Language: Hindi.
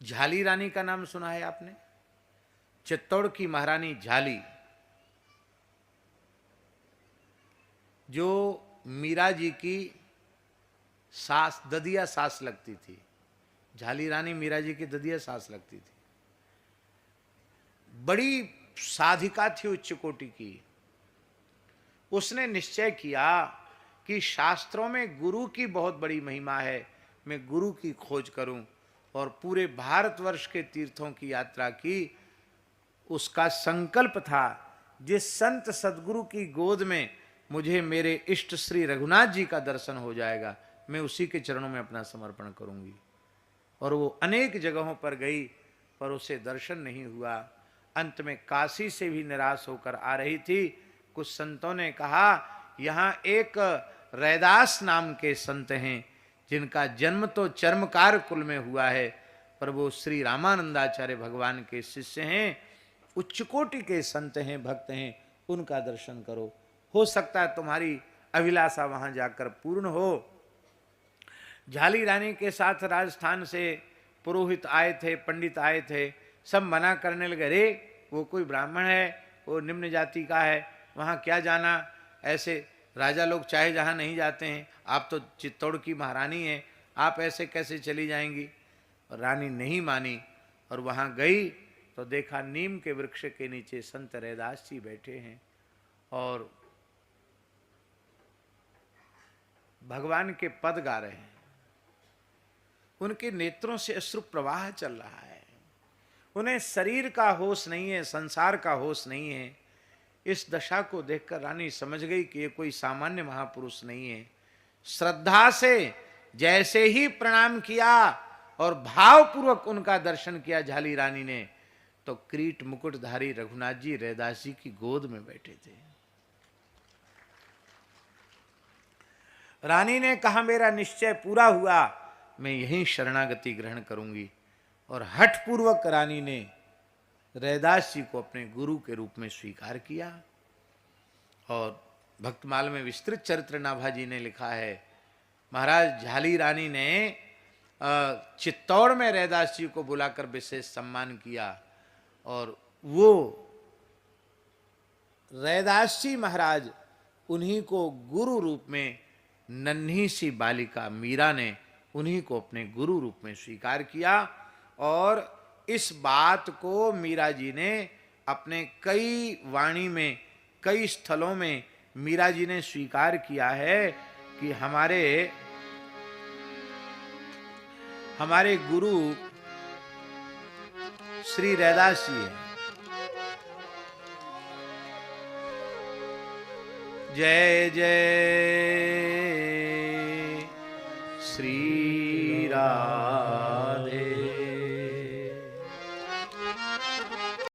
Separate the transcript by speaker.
Speaker 1: झाली रानी का नाम सुना है आपने? चित्तौड़ की महारानी झाली, जो मीरा जी की सास, ददिया सास लगती थी। झाली रानी मीरा जी की ददिया सास लगती थी। बड़ी साधिका थी उच्च कोटि की। उसने निश्चय किया कि शास्त्रों में गुरु की बहुत बड़ी महिमा है, मैं गुरु की खोज करूं, और पूरे भारतवर्ष के तीर्थों की यात्रा की। उसका संकल्प था, जिस संत सदगुरु की गोद में मुझे मेरे इष्ट श्री रघुनाथ जी का दर्शन हो जाएगा, मैं उसी के चरणों में अपना समर्पण करूंगी। और वो अनेक जगहों पर गई, पर उसे दर्शन नहीं हुआ। अंत में काशी से भी निराश होकर आ रही थी। कुछ संतों ने कहा, यहाँ एक रैदास नाम के संत हैं, जिनका जन्म तो चर्मकार कुल में हुआ है, पर वो श्री रामानंदाचार्य भगवान के शिष्य हैं, उच्च कोटि के संत हैं, भक्त हैं, उनका दर्शन करो, हो सकता है तुम्हारी अभिलाषा वहां जाकर पूर्ण हो। झाली रानी के साथ राजस्थान से पुरोहित आए थे, पंडित आए थे, सब मना करने लगे, रे वो कोई ब्राह्मण है, वो निम्न जाति का है, वहाँ क्या जाना, ऐसे राजा लोग चाहे जहाँ नहीं जाते हैं, आप तो चित्तौड़ की महारानी हैं, आप ऐसे कैसे चली जाएंगी। और रानी नहीं मानी, और वहाँ गई तो देखा नीम के वृक्ष के नीचे संत रैदास जी बैठे हैं, और भगवान के पद गा रहे हैं। उनके नेत्रों से अश्रु प्रवाह चल रहा है। उन्हें शरीर का होश नहीं है, संसार का होश नहीं है। इस दशा को देखकर रानी समझ गई कि ये कोई सामान्य महापुरुष नहीं है। श्रद्धा से जैसे ही प्रणाम किया और भावपूर्वक उनका दर्शन किया झाली रानी ने, तो क्रीट मुकुटधारी रघुनाथ जी रैदास जी की गोद में बैठे थे। रानी ने कहा, मेरा निश्चय पूरा हुआ, मैं यहीं शरणागति ग्रहण करूंगी। और हठपूर्वक रानी ने रैदास जी को अपने गुरु के रूप में स्वीकार किया। और भक्तमाल में विस्तृत चरित्र नाभाजी ने लिखा है, महाराज झाली रानी ने चित्तौड़ में रैदास जी को बुलाकर विशेष सम्मान किया, और वो रैदास जी महाराज उन्हीं को गुरु रूप में, नन्ही सी बालिका मीरा ने उन्हीं को अपने गुरु रूप में स्वीकार किया। और इस बात को मीरा जी ने अपने कई वाणी में, कई स्थलों में मीरा जी ने स्वीकार किया है कि हमारे गुरु श्री रैदास जी हैं। जय जय श्री राम।